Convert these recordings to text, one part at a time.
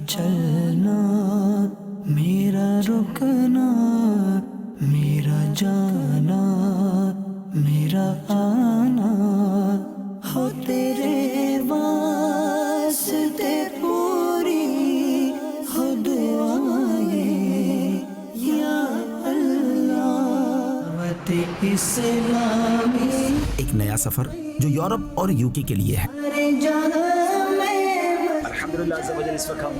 چلنا، میرا رکنا، میرا جانا، میرا آنا، ہو تیرے واسطے پوری ہو دعائیں یا اللہ، وط اسلامی۔ ایک نیا سفر جو یورپ اور یوکے کے لیے ہے۔ الحمدللہ عز و جل اس وقت ہم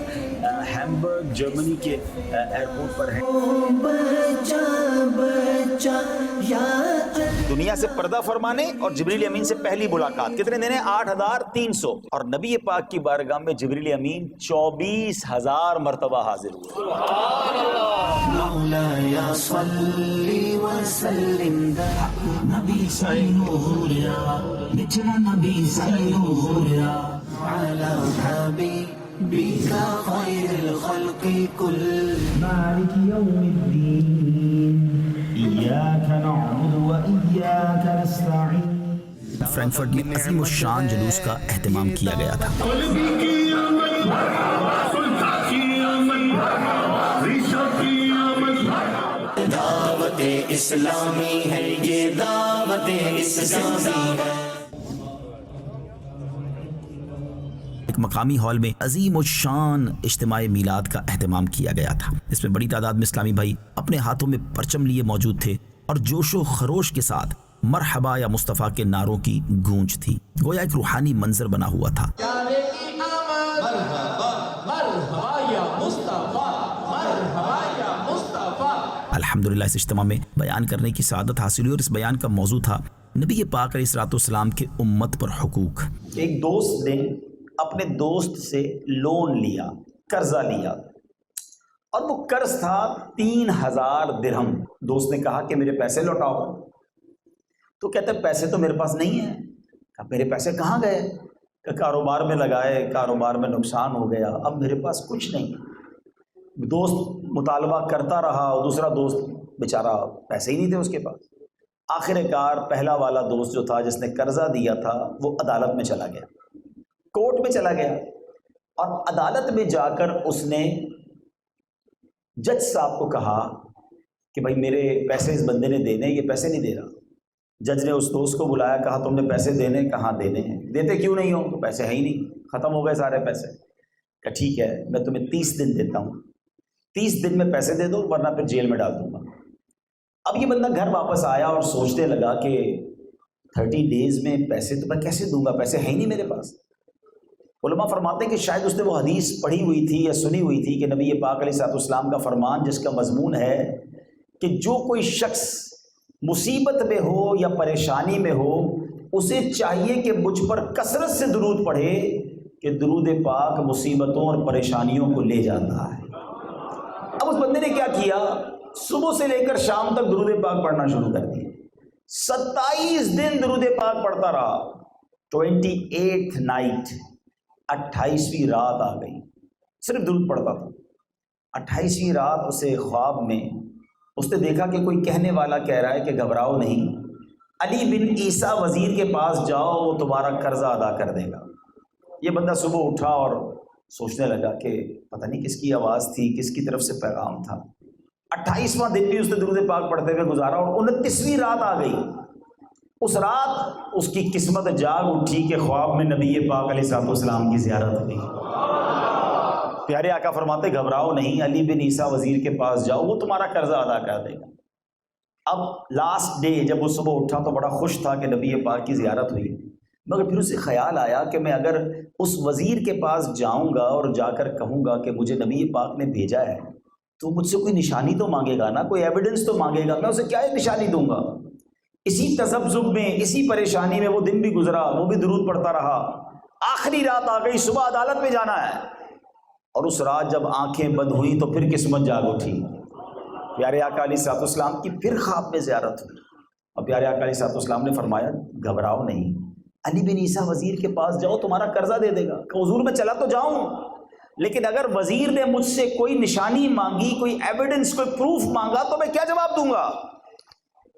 ہیمبرگ جرمنی کے ایئرپورٹ پر ہیں۔ دنیا سے پردہ فرمانے اور جبریل امین سے پہلی ملاقات کتنے دن ہیں؟ 8300۔ اور نبی پاک کی بارگاہ میں جبریل امین 24000 مرتبہ حاضر ہوئے۔ مولاي صل وسلم نبی سیوریا بچنا نبی سیوریا على حبيبك خير الخلق كل مالك يوم الدين إياك نعبد وإياك نستعين۔ فرینکفرٹ میں عظیم الشان جلوس کا اہتمام کیا گیا تھا۔ دعوت اسلامی ہے یہ، دعوت اسلامی ہے۔ ایک مقامی ہال میں عظیم الشان اجتماع میلاد کا اہتمام کیا گیا تھا۔ اس میں بڑی تعداد میں اسلامی بھائی اپنے ہاتھوں میں پرچم لیے موجود تھے اور جوش و خروش کے ساتھ مرحبا یا مصطفیٰ کے نعروں کی گونج تھی، گویا ایک روحانی منظر بنا ہوا تھا۔ الحمدللہ اس اجتماع میں بیان کرنے کی سعادت حاصل ہوئی اور اس بیان کا موضوع تھا نبی پاک علیہ الصلوۃ والسلام کے امت پر حقوق۔ ایک دوست نے اپنے دوست سے لون لیا، قرضہ لیا، اور وہ قرض تھا 3000 درہم۔ دوست نے کہا کہ میرے پیسے لوٹاؤ، تو کہتے پیسے تو میرے پاس نہیں ہیں۔ کہا میرے پیسے کہاں گئے؟ کہ کاروبار میں لگائے، کاروبار میں نقصان ہو گیا، اب میرے پاس کچھ نہیں۔ دوست مطالبہ کرتا رہا اور دوسرا دوست بیچارہ پیسے ہی نہیں تھے اس کے پاس۔ آخر کار پہلا والا دوست جو تھا جس نے قرضہ دیا تھا وہ عدالت میں چلا گیا، کورٹ میں چلا گیا، اور عدالت میں جا کر اس نے جج صاحب کو کہا کہ بھائی میرے پیسے اس بندے نے دینے، یہ پیسے نہیں دے رہا۔ جج نے اس دوست کو بلایا، کہا تم نے پیسے دینے؟ کہاں دینے ہیں؟ دیتے کیوں نہیں ہو؟ تو پیسے ہے ہی نہیں، ختم ہو گئے سارے پیسے۔ کہا ٹھیک ہے میں تمہیں 30 دن دیتا ہوں، 30 دن میں پیسے دے دو ورنہ پھر جیل میں ڈال دوں گا۔ اب یہ بندہ گھر واپس آیا اور سوچنے لگا کہ 30 ڈیز میں پیسے تو میں کیسے دوں گا، پیسے ہیں ہی نہیں میرے پاس۔ علماء فرماتے ہیں کہ شاید اس نے وہ حدیث پڑھی ہوئی تھی یا سنی ہوئی تھی کہ نبی پاک علیہ الصلوۃ والسلام کا فرمان جس کا مضمون ہے کہ جو کوئی شخص مصیبت میں ہو یا پریشانی میں ہو اسے چاہیے کہ مجھ پر کثرت سے درود پڑھے کہ درود پاک مصیبتوں اور پریشانیوں کو لے جاتا ہے۔ اب اس بندے نے کیا کیا، صبح سے لے کر شام تک درود پاک پڑھنا شروع کر دیا۔ 27 دن درود پاک پڑھتا رہا۔ 28th نائٹ، 28ویں رات آ گئی، صرف درود پڑھتا تھا۔ 28ویں رات اسے خواب میں اس نے دیکھا کہ کوئی کہنے والا کہہ رہا ہے کہ گھبراؤ نہیں، علی بن عیسیٰ وزیر کے پاس جاؤ، وہ تمہارا قرضہ ادا کر دے گا۔ یہ بندہ صبح اٹھا اور سوچنے لگا کہ پتہ نہیں کس کی آواز تھی، کس کی طرف سے پیغام تھا۔ 28واں دن بھی اس نے درود پاک پڑھتے ہوئے گزارا اور 29ویں رات آ گئی۔ اس رات اس کی قسمت جاگ اٹھی کہ خواب میں نبی پاک علیہ الصلوۃ والسلام کی زیارت ہوئی۔ پیارے آقا فرماتے گھبراؤ نہیں، علی بن عیسیٰ وزیر کے پاس جاؤ، وہ تمہارا قرضہ ادا کر دے گا۔ اب لاسٹ ڈے جب وہ صبح اٹھا تو بڑا خوش تھا کہ نبی پاک کی زیارت ہوئی، مگر پھر اسے خیال آیا کہ میں اگر اس وزیر کے پاس جاؤں گا اور جا کر کہوں گا کہ مجھے نبی پاک نے بھیجا ہے تو مجھ سے کوئی نشانی تو مانگے گا نا، کوئی ایویڈنس تو مانگے گا، میں اسے کیا نشانی دوں گا؟ اسی تذبذب میں، اسی پریشانی میں وہ دن بھی گزرا، وہ بھی درود پڑھتا رہا۔ آخری رات آ گئی، صبح عدالت میں جانا ہے، اور اس رات جب آنکھیں بند ہوئیں تو پھر قسمت جاگ اٹھی۔ پیارے آقا علیہ الصلوۃ والسلام کی پھر خواب میں زیارت ہوئی، اور پیارے آقا علیہ الصلوۃ والسلام نے فرمایا گھبراؤ نہیں، علی بن عیسیٰ وزیر کے پاس جاؤ، تمہارا قرضہ دے دے گا۔ کہ حضور میں چلا تو جاؤں، لیکن اگر وزیر نے مجھ سے کوئی نشانی مانگی، کوئی ایویڈنس، کوئی پروف مانگا تو میں کیا جواب دوں گا؟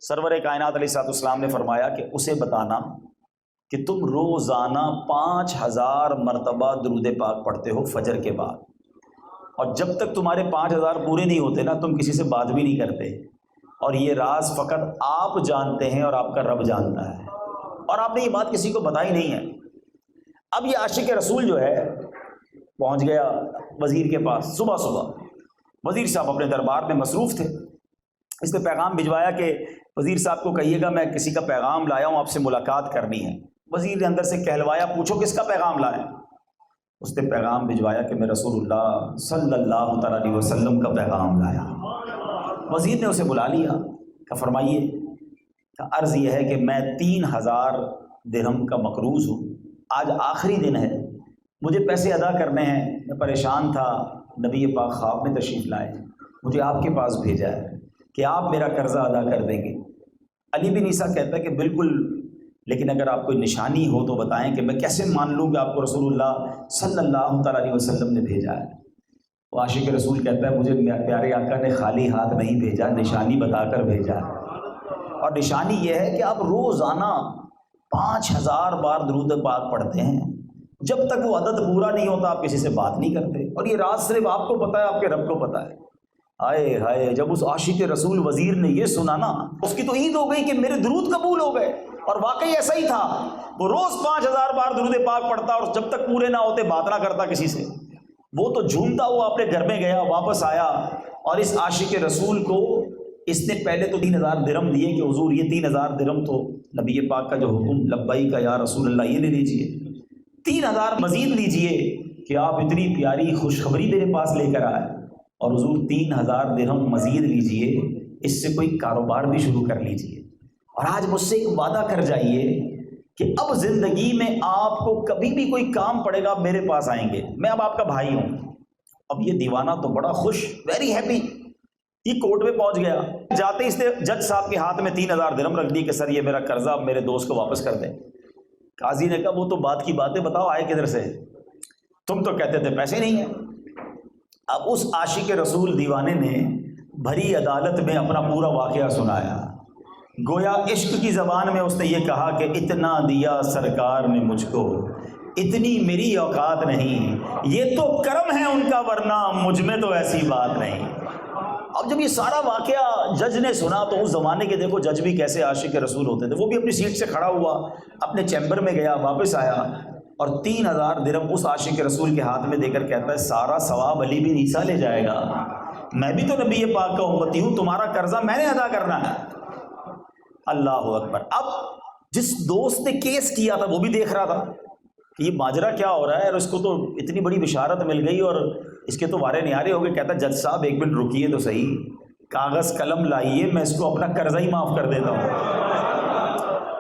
سرور کائنات علیہ الصلوۃ والسلام نے فرمایا کہ اسے بتانا کہ تم روزانہ 5000 مرتبہ درود پاک پڑھتے ہو فجر کے بعد، اور جب تک تمہارے 5000 پورے نہیں ہوتے نا تم کسی سے بات بھی نہیں کرتے، اور یہ راز فقط آپ جانتے ہیں اور آپ کا رب جانتا ہے، اور آپ نے یہ بات کسی کو بتائی نہیں ہے۔ اب یہ عاشق رسول جو ہے پہنچ گیا وزیر کے پاس، صبح صبح وزیر صاحب اپنے دربار میں مصروف تھے، اس نے پیغام بھجوایا کہ وزیر صاحب کو کہیے گا میں کسی کا پیغام لایا ہوں، آپ سے ملاقات کرنی ہے۔ وزیر نے اندر سے کہلوایا، پوچھو کس کا پیغام لائے؟ اس نے پیغام بھجوایا کہ میں رسول اللہ صلی اللہ تعالیٰ علیہ وسلم کا پیغام لایا۔ وزیر نے اسے بلا لیا، کہ فرمائیے، کہ عرض یہ ہے کہ میں 3000 درہم کا مقروض ہوں، آج آخری دن ہے، مجھے پیسے ادا کرنے ہیں، میں پریشان تھا، نبی پاک خواب میں تشریف لائے، مجھے آپ کے پاس بھیجا ہے کہ آپ میرا قرضہ ادا کر دیں گے۔ علی بن عیسیٰ کہتا ہے کہ بالکل، لیکن اگر آپ کوئی نشانی ہو تو بتائیں کہ میں کیسے مان لوں کہ آپ کو رسول اللہ صلی اللہ تعالیٰ علیہ وسلم نے بھیجا ہے۔ وہ عاشق رسول کہتا ہے مجھے پیارے آقا نے خالی ہاتھ نہیں بھیجا، نشانی بتا کر بھیجا ہے، اور نشانی یہ ہے کہ آپ روزانہ 5000 بار درود پاک پڑھتے ہیں، جب تک وہ عدد پورا نہیں ہوتا آپ کسی سے بات نہیں کرتے، اور یہ راز صرف آپ کو پتہ ہے، آپ کے رب کو پتہ ہے۔ ہائے ہائے، جب اس عاشق رسول وزیر نے یہ سنا نا، اس کی تو عید ہو گئی کہ میرے درود قبول ہو گئے، اور واقعی ایسا ہی تھا، وہ روز 5000 بار درود پاک پڑھتا اور جب تک پورے نہ ہوتے بات نہ کرتا کسی سے۔ وہ تو جھومتا ہوا اپنے گھر میں گیا، واپس آیا، اور اس عاشق رسول کو اس نے پہلے تو 3000 درہم دیے کہ حضور یہ 3000 درہم تو نبی پاک کا جو حکم لبیک یا رسول اللہ یہ لے لیجئے، 3000 مزید لیجئے کہ آپ اتنی پیاری خوشخبری میرے پاس لے کر آئے، اور حضور 3000 درہم مزید لیجئے، اس سے کوئی کاروبار بھی شروع کر لیجئے، اور آج مجھ سے ایک وعدہ کر جائیے کہ اب زندگی میں آپ کو کبھی بھی کوئی کام پڑے گا میرے پاس آئیں گے، میں اب آپ کا بھائی ہوں۔ اب یہ دیوانہ تو بڑا خوش، ویری ہیپی، یہ کورٹ میں پہنچ گیا، جاتے اس نے جج صاحب کے ہاتھ میں 3000 درہم رکھ دی کہ سر یہ میرا قرضہ اب میرے دوست کو واپس کر دیں۔ قاضی نے کہا وہ تو بات کی باتیں، بتاؤ آئے کدھر سے؟ تم تو کہتے تھے پیسے نہیں ہیں۔ اب اس عاشق رسول دیوانے نے بھری عدالت میں اپنا پورا واقعہ سنایا، گویا عشق کی زبان میں اس نے یہ کہا کہ اتنا دیا سرکار نے مجھ کو، اتنی میری اوقات نہیں، یہ تو کرم ہے ان کا ورنہ مجھ میں تو ایسی بات نہیں۔ اب جب یہ سارا واقعہ جج نے سنا تو اس زمانے کے دیکھو جج بھی کیسے عاشق رسول ہوتے تھے، وہ بھی اپنی سیٹ سے کھڑا ہوا، اپنے چیمبر میں گیا، واپس آیا، اور 3000 درہم اس عاشق رسول کے ہاتھ میں دے کر کہتا ہے سارا ثواب علی بن عیسیٰ لے جائے گا، میں بھی تو نبی پاک کا امتی ہوں، تمہارا قرضہ میں نے ادا کرنا ہے۔ اللہ اکبر۔ اب جس دوست نے کیس کیا تھا وہ بھی دیکھ رہا تھا کہ یہ ماجرا کیا ہو رہا ہے، اور اس کو تو اتنی بڑی بشارت مل گئی اور اس کے تو وارے نیارے ہو گئے۔ کہتا جج صاحب ایک منٹ رکیے تو صحیح، کاغذ قلم لائیے، میں اس کو اپنا قرضہ ہی معاف کر دیتا ہوں۔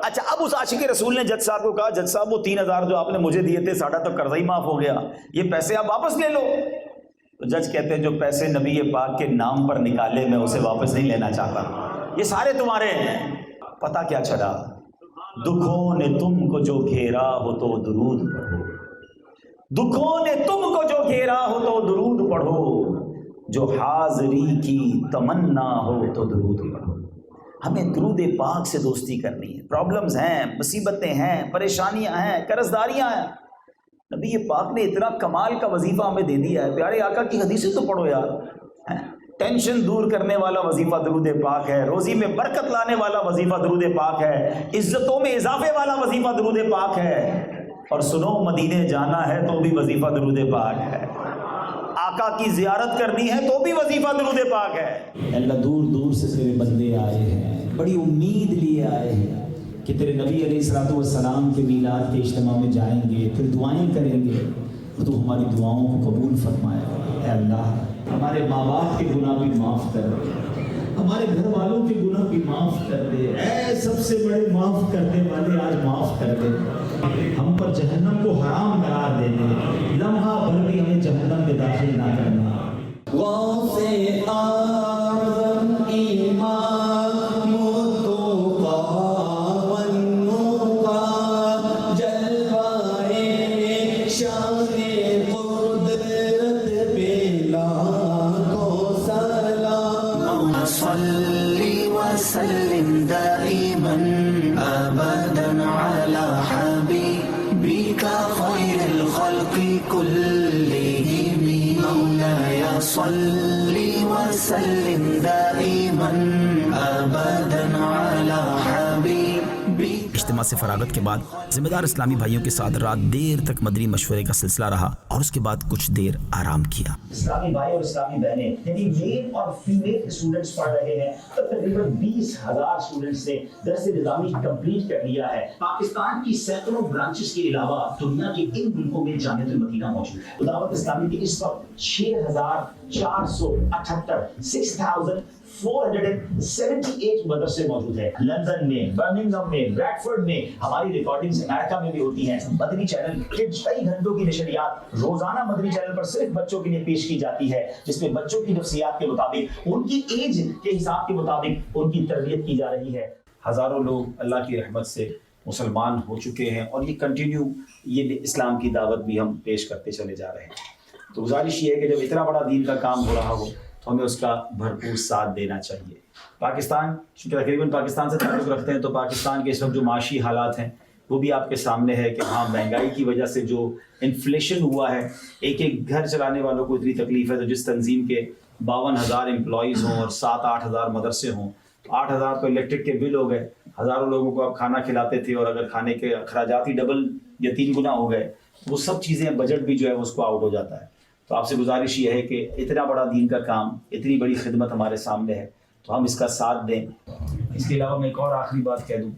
اچھا، اب اس عاشق رسول نے جج صاحب کو کہا جج صاحب وہ 3000 جو آپ نے مجھے دیے تھے ساڑھا تو قرضہ ہی معاف ہو گیا، یہ پیسے آپ واپس لے لو۔ تو جج کہتے ہیں جو پیسے نبی پاک کے نام پر نکالے میں اسے واپس نہیں لینا چاہتا، یہ سارے تمہارے ہیں۔ پتہ کیا چلا؟ دکھوں نے تم کو جو گھیرا ہو تو درود پڑھو، دکھوں نے تم کو جو گھیرا ہو تو درود پڑھو، جو حاضری کی تمنا ہو تو درود پڑھو۔ ہمیں درود پاک سے دوستی کرنی ہے۔ پرابلمز ہیں، مصیبتیں ہیں، پریشانیاں ہیں، قرضداریاں ہیں، نبی پاک نے اتنا کمال کا وظیفہ ہمیں دے دیا ہے۔ پیارے آقا کی حدیثیں تو پڑھو یار، ٹینشن دور کرنے والا وظیفہ درود پاک ہے، روزی میں برکت لانے والا وظیفہ درود پاک ہے، عزتوں میں اضافے والا وظیفہ درود پاک ہے، اور سنو مدینے جانا ہے تو بھی وظیفہ درود پاک ہے، آقا کی زیارت کرنی ہے تو بھی وظیفہ درود پاک ہے۔ اللہ دور دور سے تیرے بندے آئے ہیں، بڑی امید لیے آئے ہیں کہ تیرے نبی علیہ الصلوۃ والسلام کے میلاد کے اجتماع میں جائیں گے، پھر دعائیں کریں گے، اور تو ہماری دعاؤں کو قبول فرمائے۔ اے اللہ، ہمارے ماں باپ کے گناہ بھی معاف کر دے، ہمارے گھر والوں کے گناہ بھی معاف کر دے، اے سب سے بڑے معاف کرنے والے آج معاف کر دے، ہم پر جہنم کو حرام قرار دے دے، لمحہ بھر بھی ہمیں جہنم میں داخل نہ کرنا۔ غوث اعظم امام التقا والنقا جلوائے شان قدرت پہ لاکھوں سلام صلی وسلم دائما ابدا على حبیبک خیر الخلق کلهم مولاي صل وسلم دائما ابدا على حبيبي. اجتماع سے فراغت کے بعد ذمہ دار اسلامی بھائیوں کے ساتھ رات دیر تک مدنی مشورے کا سلسلہ رہا اور اس کے بعد کچھ دیر آرام کیا. اسلامی بھائی اور اسلامی بہنیں یعنی میل اور فیمیل اسٹوڈنٹس پڑھ رہے ہیں. تقریباً 20,000 اسٹوڈنٹس نے درس نظامی کمپلیٹ کر لیا ہے. پاکستان کی سینکڑوں برانچز کے علاوہ دنیا کے ان ملکوں میں جامعۃ المدینہ موجود ہے. دعوت اسلامی کے اس وقت 6,478 6,478 مدرسے موجود ہیں. لندن میں، برمنگھم میں، بریڈفورڈ میں ہماری ریکارڈنگز امریکہ میں بھی ہوتی ہیں. مدنی چینل کڈز کئی گھنٹوں کی نشریات روزانہ مدنی چینل پر صرف بچوں کے لیے پیش کی جاتی ہے، جس میں بچوں کی نفسیات کے مطابق، ان کی ایج کے حساب کے مطابق ان کی تربیت کی جا رہی ہے. ہزاروں لوگ اللہ کی رحمت سے مسلمان ہو چکے ہیں اور یہ کنٹینیو یہ اسلام کی دعوت بھی ہم پیش کرتے چلے جا رہے ہیں. تو گزارش یہ ہے کہ جب اتنا بڑا دین کا کام ہو رہا ہو تو ہمیں اس کا بھرپور ساتھ دینا چاہیے. پاکستان چونکہ تقریباً پاکستان سے تعلق رکھتے ہیں تو پاکستان کے اس وقت جو معاشی حالات ہیں وہ بھی آپ کے سامنے ہے کہ ہاں مہنگائی کی وجہ سے جو انفلیشن ہوا ہے، ایک ایک گھر چلانے والوں کو اتنی تکلیف ہے. تو جس تنظیم کے 52,000 امپلائیز ہوں اور 7-8 ہزار مدرسے ہوں، 8,000 تو الیکٹرک کے بل ہو گئے. ہزاروں لوگوں کو آپ کھانا کھلاتے تھے اور اگر کھانے کے اخراجات ہی ڈبل یا 3 گنا ہو گئے، وہ سب چیزیں بجٹ بھی جو ہے اس کو آؤٹ ہو جاتا ہے. تو آپ سے گزارش یہ ہے کہ اتنا بڑا دین کا کام، اتنی بڑی خدمت ہمارے سامنے ہے تو ہم اس کا ساتھ دیں. اس کے علاوہ میں ایک اور آخری بات کہہ دوں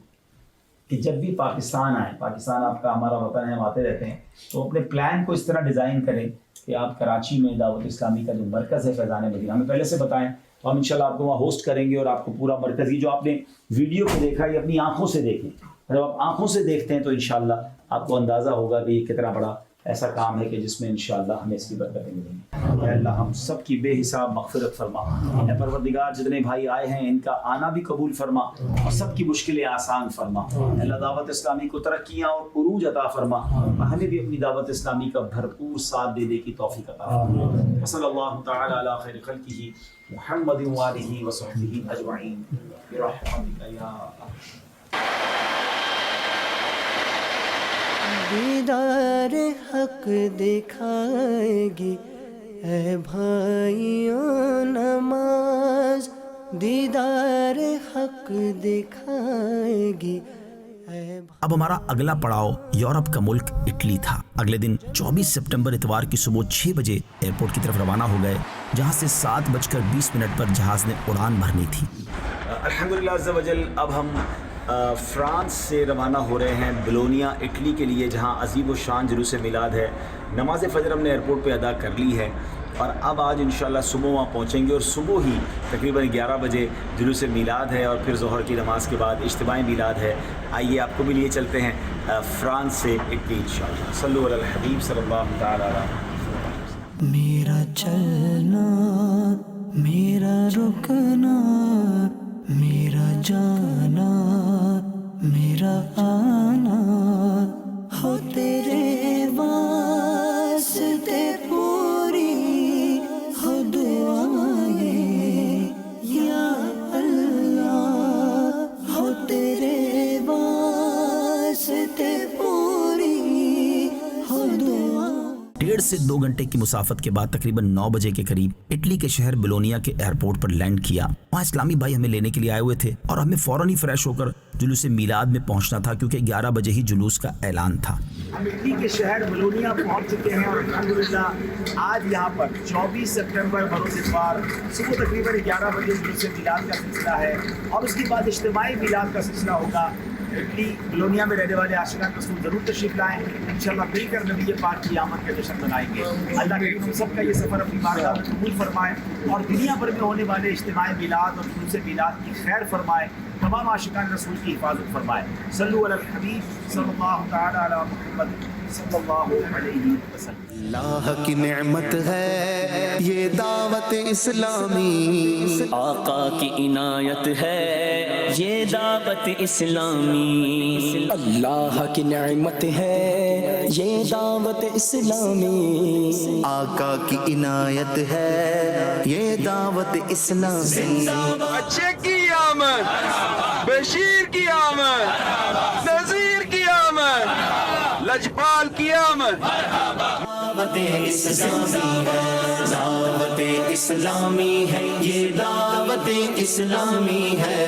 کہ جب بھی پاکستان آئیں، پاکستان آپ کا ہمارا وطن ہے، ہم آتے رہتے ہیں، تو اپنے پلان کو اس طرح ڈیزائن کریں کہ آپ کراچی میں دعوت اسلامی کا جو مرکز ہے فیضان مدینہ، ہمیں پہلے سے بتائیں تو ہم انشاءاللہ آپ کو وہاں ہوسٹ کریں گے اور آپ کو پورا مرکز ہی جو آپ نے ویڈیو پہ دیکھا ہے اپنی آنکھوں سے دیکھیں. جب آپ آنکھوں سے دیکھتے ہیں تو انشاءاللہ آپ کو اندازہ ہوگا کہ یہ کتنا بڑا ایسا کام ہے کہ جس میں انشاءاللہ ہمیں اس کی برکتیں ملیں گی. اے اللہ ہم سب کی بے حساب مغفرت فرما. اے پروردگار جتنے بھائی آئے ہیں ان کا آنا بھی قبول فرما اور سب کی مشکلیں آسان فرما. اے اللہ دعوت اسلامی کو ترقیاں اور عروج عطا فرما. ہمیں بھی اپنی دعوت اسلامی کا بھرپور ساتھ دینے کی توفیق عطا فرما. صلی اللہ تعالی علی خیر خلقہ محمد وآلہ وصحبہ اجمعین برحمتک یا دیدار حق دکھائے گی اے بھائیوں نماز، دیدار حق دکھائے گی اے. اب ہمارا اگلا پڑاؤ یورپ کا ملک اٹلی تھا. اگلے دن 24 سپٹمبر اتوار کی صبح 6 بجے ایئرپورٹ کی طرف روانہ ہو گئے، جہاں سے 7:20 پر جہاز نے اڑان بھرنی تھی. الحمدللہ عز و جل اب ہم فرانس سے روانہ ہو رہے ہیں بلونیا اٹلی کے لیے، جہاں عظیم الشان جلوس میلاد ہے. نماز فجر ہم نے ایئرپورٹ پہ ادا کر لی ہے اور اب آج انشاءاللہ صبح وہاں پہنچیں گے اور صبح ہی تقریباً 11 بجے جلوس میلاد ہے اور پھر ظہر کی نماز کے بعد اجتماعی میلاد ہے. آئیے آپ کو بھی لیے چلتے ہیں فرانس سے اٹلی انشاءاللہ. صلو علی الحبیب صلی اللہ تعالی علیہ وسلم. میرا چلنا، میرا رکنا، میرا جانا، میرا آنا، ہو تیرے واسطے پوری ہو دعائیں یا اللہ، ہو تیرے واسطے پوری ہو دعائیں. 1.5 سے 2 گھنٹے کی مسافت کے بعد تقریباً 9 بجے کے قریب اٹلی کے شہر بلونیا کے ایئرپورٹ پر لینڈ کیا. وہاں اسلامی بھائی ہمیں لینے کے لیے آئے ہوئے تھے اور ہمیں فوراً ہی فریش ہو کر جلوس میلاد میں پہنچنا تھا کیونکہ 11 بجے ہی جلوس کا اعلان تھا. ہم اٹلی کے شہر بلونیا پہنچ چکے ہیں اور الحمدللہ آج یہاں پر 24 سپٹمبر بروز اتوار صبح تقریباً 11 بجے جلوس میلاد کا سلسلہ ہے اور اس کے بعد اجتماعی میلاد کا سلسلہ ہوگا. اٹلی بلونیا میں رہنے والے عاشقان رسول ضرور تشریف لائیں. انشاءاللہ مل کر نبی پاک کی آمد کا جشن منائیں گے. اللہ کریم ہم سب کا یہ سفر اپنی بارگاہ میں قبول فرمائے اور دنیا بھر میں ہونے والے اجتماعی میلاد اور جلوس میلاد کی خیر فرمائے. تمام عاشقان رسول کی حفاظت فرمائے. صلو علی الحبیب صلی اللہ تعالی علی محمد صلی اللہ علیہ وسلم. اللہ کی نعمت ہے یہ دعوت اسلامی، آقا کی عنایت ہے یہ دعوت اسلامی. اللہ کی نعمت ہے یہ دعوت اسلامی، آقا کی عنایت ہے یہ دعوت اسلامی. اچھے کی آمد، بشیر کی آمد، نذیر کی آمد، لجپال کی آمد. دعوت اسلامی ہے اسلامی ہے یہ دعوت اسلامی ہے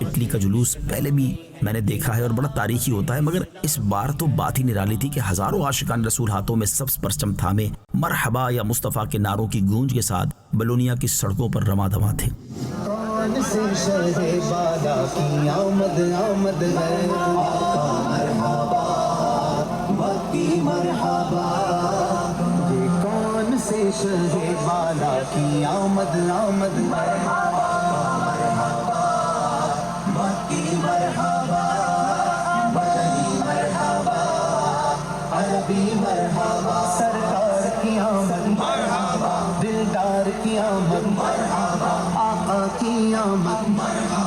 اٹلی کا جلوس پہلے بھی میں نے دیکھا ہے اور بڑا تاریخی ہوتا ہے، مگر اس بار تو بات ہی نرالی تھی کہ ہزاروں عاشقان رسول ہاتھوں میں سبز پرچم تھامے مرحبا یا مصطفیٰ کے نعروں کی گونج کے ساتھ بلونیا کی سڑکوں پر رواں دواں تھے۔ کون سے شہر بالا کی آمد آمد ہے، مرحبا باقی مرحبا، یہ کون سے شہر بالا کی آمد آمد ہے، مرحبا باقی مرحبا، بدری مرحبا عربی مرحبا، سرکار کی آمد مرحبا، دلدار کی آمد مرحبا، آقا کی آمد مرحبا،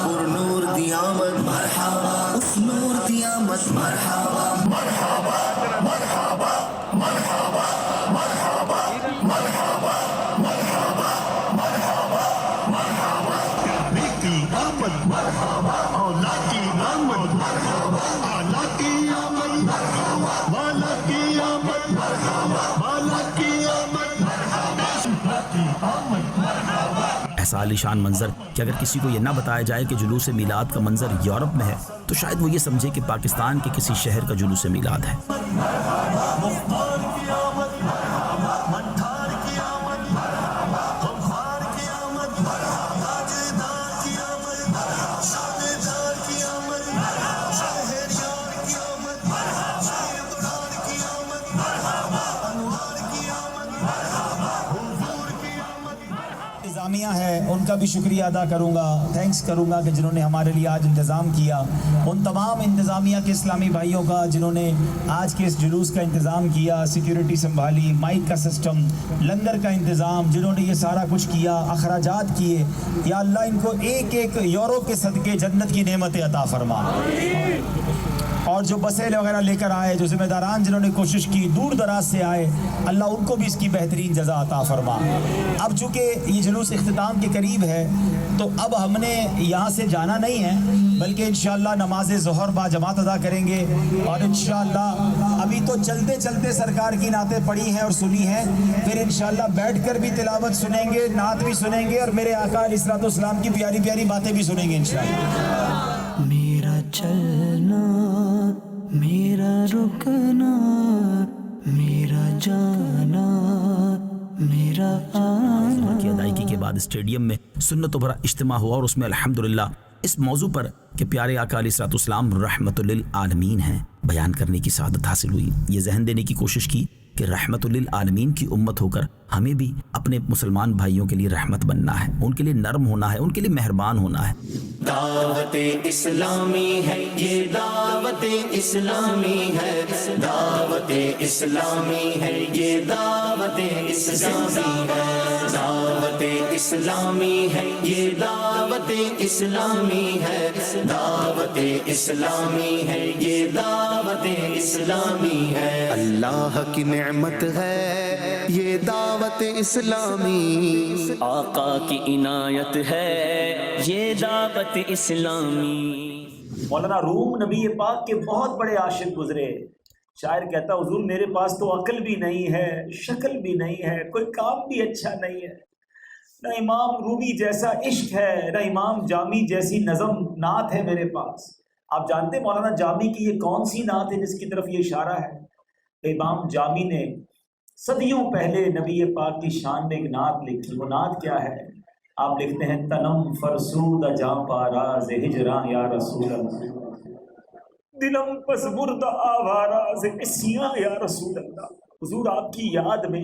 پر نور دی آمد مرحبا، اس نور دی آمد مرحبا، مرحبا مرحبا مرحبا مرحبا مرحبا مرحبا مرحبا مرحبا، نبی کی آمد مرحبا، اولا کی آمد مرحبا، اعلیٰ کی آمد مرحبا، والا کی آمد مرحبا، والا کی آمد مرحبا، شفا کی آمد مرحبا۔ ایسا عالیشان منظر کہ اگر کسی کو یہ نہ بتایا جائے کہ جلوس میلاد کا منظر یورپ میں ہے تو شاید وہ یہ سمجھے کہ پاکستان کے کسی شہر کا جلوس میلاد ہے۔ انتظامیہ ہے ان کا بھی شکریہ ادا کروں گا، تھینکس کروں گا کہ جنہوں نے ہمارے لیے آج انتظام کیا، ان تمام انتظامیہ کے اسلامی بھائیوں کا جنہوں نے آج کے اس جلوس کا انتظام کیا، سیکیورٹی سنبھالی، مائک کا سسٹم، لنگر کا انتظام، جنہوں نے یہ سارا کچھ کیا، اخراجات کیے، یا اللہ ان کو ایک ایک یورو کے صدقے جنت کی نعمتیں عطا فرما، اور جو بسیں وغیرہ لے کر آئے، جو ذمہ داران جنہوں نے کوشش کی، دور دراز سے آئے، اللہ ان کو بھی اس کی بہترین جزا عطا فرما۔ اب چونکہ یہ جلوس اختتام کے قریب ہے تو اب ہم نے یہاں سے جانا نہیں ہے، بلکہ انشاءاللہ نماز ظہر با جماعت ادا کریں گے، اور انشاءاللہ ابھی تو چلتے چلتے سرکار کی نعتیں پڑھی ہیں اور سنی ہیں، پھر انشاءاللہ بیٹھ کر بھی تلاوت سنیں گے، نعت بھی سنیں گے، اور میرے آقا علیہ الصلوۃ والسلام کی پیاری پیاری باتیں بھی سنیں گے انشاءاللہ۔ میرا چلنا، میرا رکنا، میرا جانا، میرا آنا۔ کی ادائیگی کے بعد اسٹیڈیم میں سنتوں بھرا اجتماع ہوا، اور اس میں الحمدللہ اس موضوع پر کہ پیارے آقا علیہ الصلوۃ والسلام رحمت للعالمین ہیں بیان کرنے کی سعادت حاصل ہوئی۔ یہ ذہن دینے کی کوشش کی کہ رحمت للعالمین کی امت ہو کر ہمیں بھی اپنے مسلمان بھائیوں کے لیے رحمت بننا ہے، ان کے لیے نرم ہونا ہے، ان کے لیے مہربان ہونا ہے۔ دعوت اسلامی ہے یہ دعوت اسلامی ہے، دعوت اسلامی ہے یہ دعوت اسلامی ہے، دعوت اسلامی ہے یہ دعوت اسلامی ہے، دعوت اسلامی ہے یہ دعوت اسلامی ہے۔ اللہ کی نعمت ہے یہ دعوت اسلامی، آقا کی عنایت ہے یہ دعوت اسلامی۔ مولانا روم نبی پاک کے بہت بڑے عاشق گزرے، شاعر کہتا حضور میرے پاس تو عقل بھی نہیں ہے، شکل بھی نہیں ہے، کوئی کام بھی اچھا نہیں ہے، نہ امام رومی جیسا عشق ہے، نہ امام جامی جیسی نظم نعت ہے میرے پاس۔ آپ جانتے مولانا جامی کی یہ کون سی نعت ہے جس کی طرف یہ اشارہ ہے؟ امام جامی نے صدیوں پہلے نبی پاک کی شان میں ایک نعت لکھی، وہ نعت کیا ہے؟ آپ لکھتے ہیں تنم فرسود جاں پاراز ہجراں یا رسول اللہ، دلم پس برد آواراز اسیاں یا رسول اللہ۔ حضور آپ کی یاد میں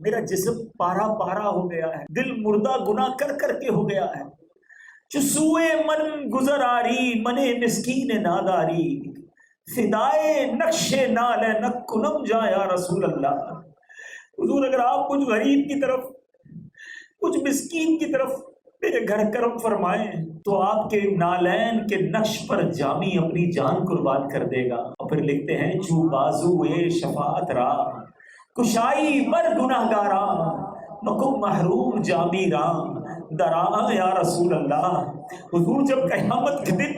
میرا جسم پارا پارا ہو گیا ہے، دل مردہ گناہ کر کر کے ہو گیا ہے، جو سوئے من گزر آری منے مسکین ناداری، فدائے نقش نال نک کنم جا یا رسول اللہ۔ حضور اگر آپ کچھ غریب کی طرف، کچھ مسکین کی طرف میرے گھر کرم فرمائیں تو آپ کے نالین کے نقش پر جامی اپنی جان قربان کر دے گا۔ اور پھر لکھتے ہیں چو بازو اے شفاعت را کشائی بر گناہ گارا، مکم محروم جامی رام درا یا رسول اللہ۔ حضور جب قیامت کے دن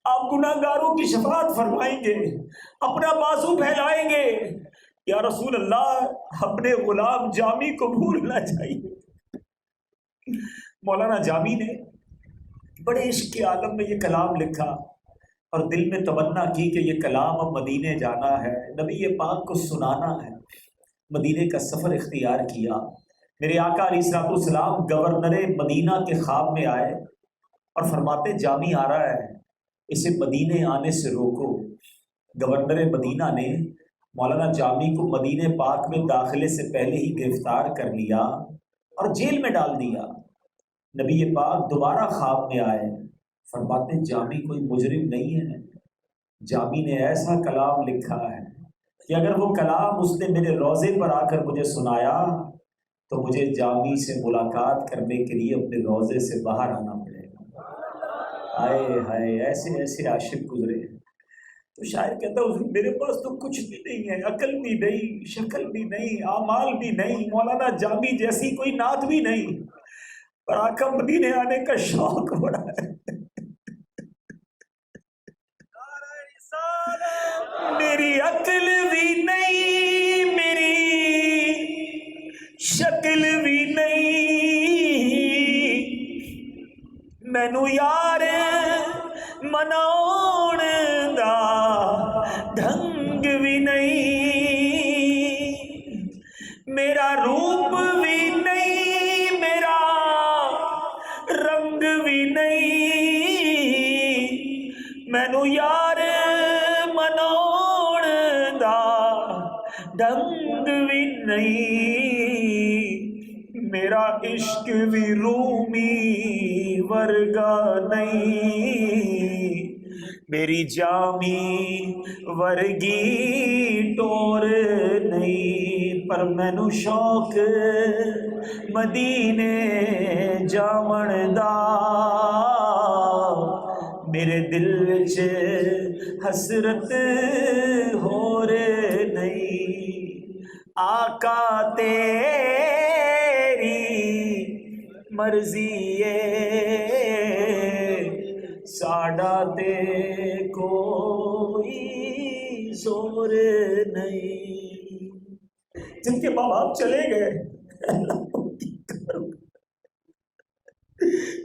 آپ گناہگاروں کی شفاعت فرمائیں گے، اپنا بازو پھیلائیں گے، یا رسول اللہ اپنے غلام جامی کو بھولنا چاہیے۔ مولانا جامی نے بڑے عشق کے عالم میں یہ کلام لکھا اور دل میں تمنا کی کہ یہ کلام اب مدینے جانا ہے، نبی پاک کو سنانا ہے۔ مدینے کا سفر اختیار کیا۔ میرے آقا علیہ الصلوۃ والسلام گورنر مدینہ کے خواب میں آئے اور فرماتے جامی آ رہا ہے، اسے مدینے آنے سے روکو۔ گورنر مدینہ نے مولانا جامی کو مدینے پاک میں داخلے سے پہلے ہی گرفتار کر لیا اور جیل میں ڈال دیا۔ نبی پاک دوبارہ خواب میں آئے، فرماتے جامی کوئی مجرم نہیں ہے، جامی نے ایسا کلام لکھا ہے کہ اگر وہ کلام اس نے میرے روضے پر آ کر مجھے سنایا تو مجھے جامی سے ملاقات کرنے کے لیے اپنے روضے سے باہر آنا پڑے گا۔ ہائے ہائے، ایسے ایسے عاشق گزرے ہیں۔ تو شاعر کہتا ہے میرے پاس تو کچھ بھی نہیں ہے، عقل بھی نہیں، شکل بھی نہیں، اعمال بھی نہیں، مولانا جامی جیسی کوئی نعت بھی نہیں، پر آقا مدینے آنے کا شوق بڑا ہے۔ میری عقل بھی نہیں، میری شکل بھی نہیں، مینو یار مناؤن دا ڈھنگ بھی نہیں، میرا روپ بھی نہیں، میرا رنگ بھی نہیں، مینو یار مناؤن دا ڈھنگ بھی نہیں، میرا عشق بھی رومی ورگا نہیں، میری جامی ورگی ٹور نہیں، پر مینو شوق مدینے جاون دا، میرے دل وچ حسرت ہور نہیں، آقا تیری مرضی ہے ساڈا تے کوئی زور نہیں۔ جن کے ماں باپ چلے گئے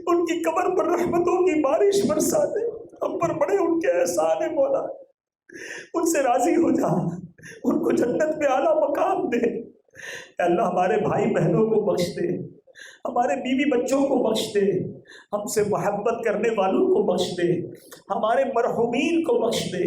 ان کی قبر پر رحمتوں کی بارش برسا دے، ہم پر بڑے ان کے احسان ہے مولا، ان سے راضی ہو جا، ان کو جنت میں اعلیٰ مقام دے۔ اے اللہ ہمارے بھائی بہنوں کو بخش دے، ہمارے بیوی بچوں کو بخش دے، ہم سے محبت کرنے والوں کو بخش دے، ہمارے مرحومین کو بخش دے۔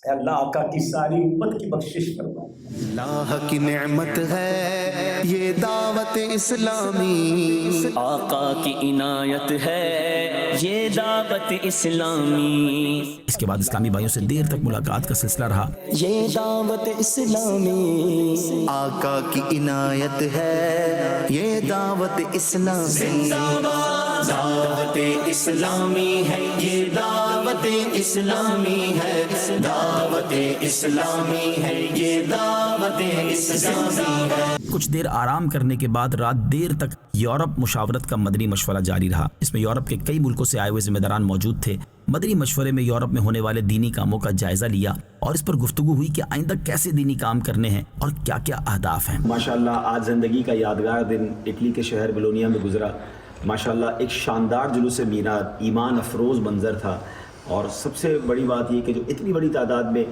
اے اللہ آقا کی ساری امت کی بخشش فرما۔ اللہ کی نعمت ہے یہ دعوت اسلامی، آقا کی عنایت ہے یہ دعوت اسلامی، اس کے بعد اسلامی بھائیوں سے دیر تک ملاقات کا سلسلہ رہا۔ یہ دعوت اسلامی، آقا کی عنایت ہے یہ دعوت اسلامی، دعوت اسلامی ہے یہ دعوت اسلامی ہے، دعوت اسلامی ہے یہ دعوت اسلامی ہے۔ کچھ دیر آرام کرنے کے بعد رات دیر تک یورپ مشاورت کا مدنی مشورہ جاری رہا۔ اس میں یورپ کے کئی ملکوں سے آئے ہوئے ذمہ داران موجود تھے۔ مدنی مشورے میں یورپ میں ہونے والے دینی کاموں کا جائزہ لیا اور اس پر گفتگو ہوئی کہ آئندہ کیسے دینی کام کرنے ہیں اور کیا کیا اہداف ہیں۔ ماشاءاللہ آج زندگی کا یادگار دن اٹلی کے شہر بلونیا میں گزرا۔ ماشاءاللہ ایک شاندار جلوس میلاد، ایمان افروز منظر تھا، اور سب سے بڑی بات یہ کہ جو اتنی بڑی تعداد میں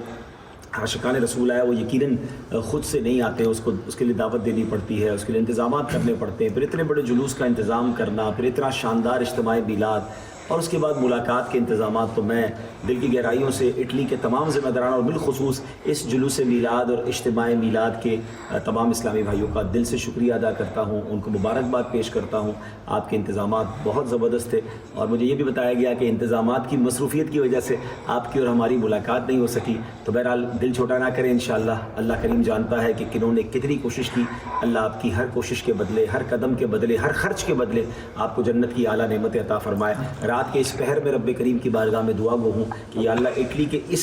عاشقان رسول آیا وہ یقیناً خود سے نہیں آتے، اس کے لیے دعوت دینی پڑتی ہے، اس کے لیے انتظامات کرنے پڑتے ہیں، پھر اتنے بڑے جلوس کا انتظام کرنا، پھر اتنا شاندار اجتماعی میلاد اور اس کے بعد ملاقات کے انتظامات۔ تو میں دل کی گہرائیوں سے اٹلی کے تمام ذمہ داران اور بالخصوص اس جلوس میلاد اور اجتماعی میلاد کے تمام اسلامی بھائیوں کا دل سے شکریہ ادا کرتا ہوں، ان کو مبارکباد پیش کرتا ہوں۔ آپ کے انتظامات بہت زبردست تھے، اور مجھے یہ بھی بتایا گیا کہ انتظامات کی مصروفیت کی وجہ سے آپ کی اور ہماری ملاقات نہیں ہو سکی، تو بہرحال دل چھوٹا نہ کریں، انشاءاللہ اللہ کریم جانتا ہے کہ کنہوں نے کتنی کوشش کی۔ اللہ آپ کی ہر کوشش کے بدلے، ہر قدم کے بدلے، ہر خرچ کے بدلے آپ کو جنت کی اعلیٰ نعمت عطا فرمائے۔ رات کے اس پہر میں رب کریم کی بارگاہ میں دعا گو ہوں کہ یا اللہ اٹلی کے اس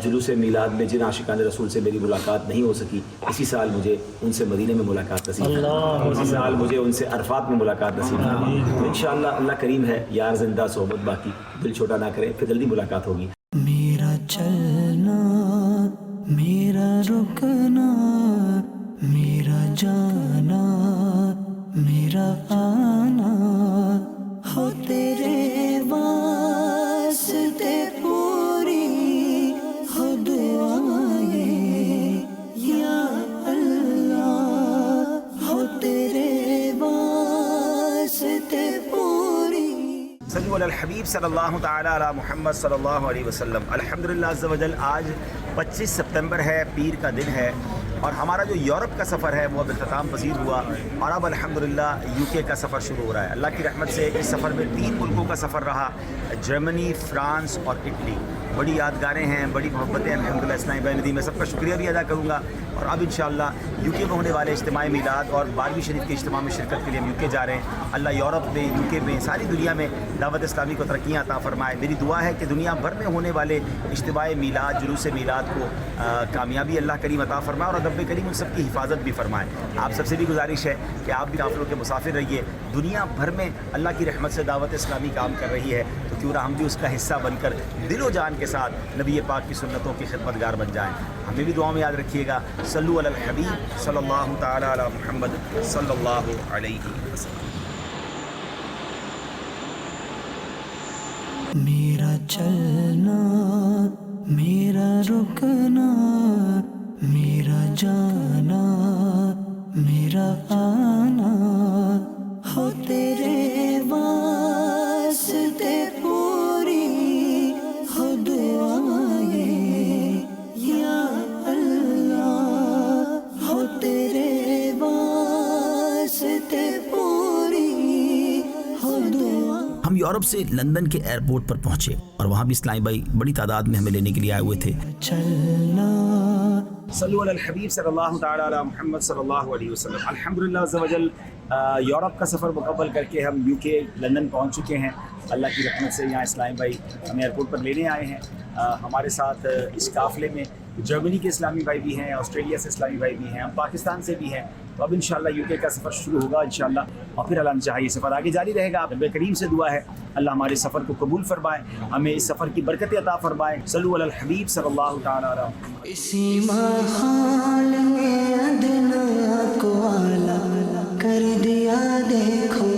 جلوس میلاد میں جن عاشقان رسول سے میری ملاقات نہیں ہو سکی، اسی سال مجھے ان سے مدینے میں ملاقات نصیب فرما، اسی سال مجھے ان سے عرفات میں ملاقات نصیب فرما۔ انشاءاللہ اللہ کریم ہے، یار زندہ صحبت باقی، دل چھوٹا نہ کریں، پھر جلدی ملاقات ہوگی۔ میرا چلنا، میرا رکنا، میرا جانا، میرا آنا، ہو تیرے واسطے پوری ہو دعائیں یا اللہ، ہو تیرے واسطے پوری۔ صلو علی الحبیب صلی اللہ تعالی علی محمد صلی اللہ علیہ وسلم۔ الحمدللہ عز و جل آج 25 سپتمبر ہے، پیر کا دن ہے، اور ہمارا جو یورپ کا سفر ہے وہ اب اختتام پذیر ہوا، اور اب الحمدللہ یو کے کا سفر شروع ہو رہا ہے۔ اللہ کی رحمت سے اس سفر میں 3 ملکوں کا سفر رہا، جرمنی، فرانس اور اٹلی۔ بڑی یادگاریں ہیں، بڑی محبتیں الحمدللہ اسلامی بھائی ندی، میں سب کا شکریہ بھی ادا کروں گا۔ اور اب انشاءاللہ یو کے میں ہونے والے اجتماع میلاد اور 12ویں شریف کے اجتماع میں شرکت کے لیے ہم یو کے جا رہے ہیں۔ اللہ یورپ میں، یو کے میں، ساری دنیا میں دعوت اسلامی کو ترقیاں عطا فرمائے۔ میری دعا ہے کہ دنیا بھر میں ہونے والے اجتماع میلاد، جلوس میلاد کو کامیابی اللہ کریم عطا فرمائے، اور رب کریم ان سب کی حفاظت بھی فرمائے۔ آپ سب سے بھی گزارش ہے کہ آپ بھی قافلوں کے مسافر رہیے۔ دنیا بھر میں اللہ کی رحمت سے دعوت اسلامی کام کر رہی ہے، تو کیوں نہ ہم بھی اس کا حصہ بن کر دل و جان کے ساتھ نبی پاک کی سنتوں کی خدمتگار بن جائیں۔ ہمیں بھی دعاؤں میں یاد رکھیے گا۔ صلو علی الحبیب صلی اللہ تعالی علی محمد صلی اللہ علیہ وسلم۔ میرا چلنا، میرا رکنا، میرا جانا، میرا آنا، ہو تیرے واسطے پوری ہو دعائیں یا اللہ، ہو تیرے واسطے پوری ہو دعائیں۔ ہم یورپ سے لندن کے ایئرپورٹ پر پہنچے اور وہاں بھی اسلامی بھائی بڑی تعداد میں ہمیں لینے کے لیے آئے ہوئے تھے۔ چلنا، صلو علی الحبیب صلی اللہ تعالی علی محمد صلی اللہ علیہ وسلم۔ الحمدللہ عز و جل یورپ کا سفر مکمل کر کے ہم یو کے لندن پہنچ چکے ہیں۔ اللہ کی رحمت سے یہاں اسلامی بھائی ہمیں ایئرپورٹ پر لینے آئے ہیں۔ ہمارے ساتھ اس قافلے میں جرمنی کے اسلامی بھائی بھی ہیں، آسٹریلیا سے اسلامی بھائی بھی ہیں، ہم پاکستان سے بھی ہیں۔ تو اب انشاءاللہ یو کے کا سفر شروع ہوگا انشاءاللہ، اور پھر اللہ چاہے یہ سفر آگے جاری رہے گا۔ رب کریم سے دعا ہے اللہ ہمارے سفر کو قبول فرمائے، ہمیں اس سفر کی برکت عطا فرمائے۔ صلو علی الحبیب صلی اللہ تعالی علیہ وسلم۔ اسی محال میں ادنا کو اعلیٰ کر دیا، دیکھو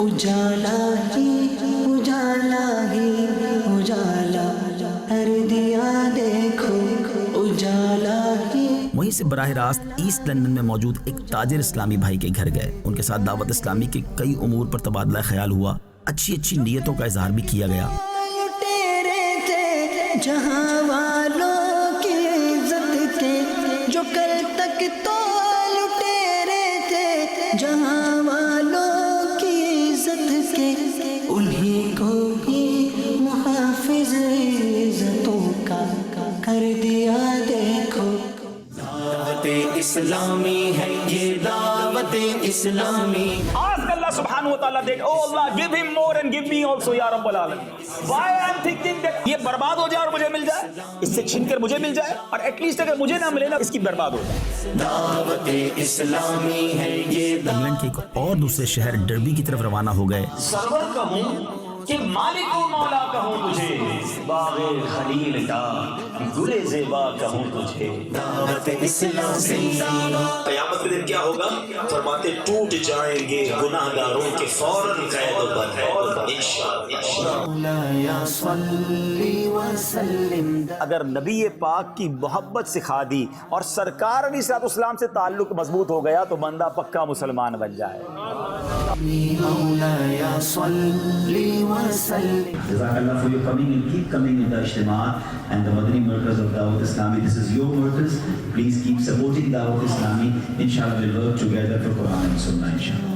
اجالا ہی اجالا ہی اجالا کر دیا، دیکھو اجالا ہی۔ وہیں سے براہ راست ایسٹ لندن میں موجود ایک تاجر اسلامی بھائی کے گھر گئے۔ ان کے ساتھ دعوت اسلامی کے کئی امور پر تبادلہ خیال ہوا، اچھی نیتوں کا اظہار بھی کیا گیا۔ لٹیرے تھے جہاں والوں کی عزت کے، جو کل تک تو لٹیرے تھے جہاں والوں کی عزت کے، انہیں کو ہی محافظ عزتوں کا کر دیا، دیکھو دعوت اسلامی ہے یہ دعوت اسلامی۔ Ask Allah subhanahu wa ta'ala that, oh Allah, give him more and give me also, ya Rabbal Alamin. Why I am thinking that یہ برباد ہو جائے اور مجھے مل جائے، اس سے چھین کر مجھے مل جائے، اور ایٹ لیسٹ اگر مجھے نہ ملے نا اس کی برباد ہو جائے۔ دعوت اسلامی ہے یہ انگلینڈ کے ایک اور دوسرے شہر ڈربی کی طرف روانہ ہو گئے۔ سرور کہوں کہ مالک و مولا کہوں تجھے، باغ خلیل کا گل زیبا کہوں تجھے۔ دعوت اسلامی۔ قیامت کے دن کیا ہوگا؟ فرماتے ٹوٹ جائیں گے گناہ گاروں کے فوراً قید و بند ہے انشاءاللہ۔ اگر نبی پاک کی محبت سکھا دی اور سرکار علیہ الصلوۃ والسلام سے تعلق مضبوط ہو گیا تو بندہ پکا مسلمان بن جائے۔ Jazakallah for your coming and keep coming in the Ijtimaa and the Madani Markaz of Dawat Islami. This is your markaz. Please keep supporting Dawat Islami. Inshallah we'll work together for Quran and Sunnah inshallah.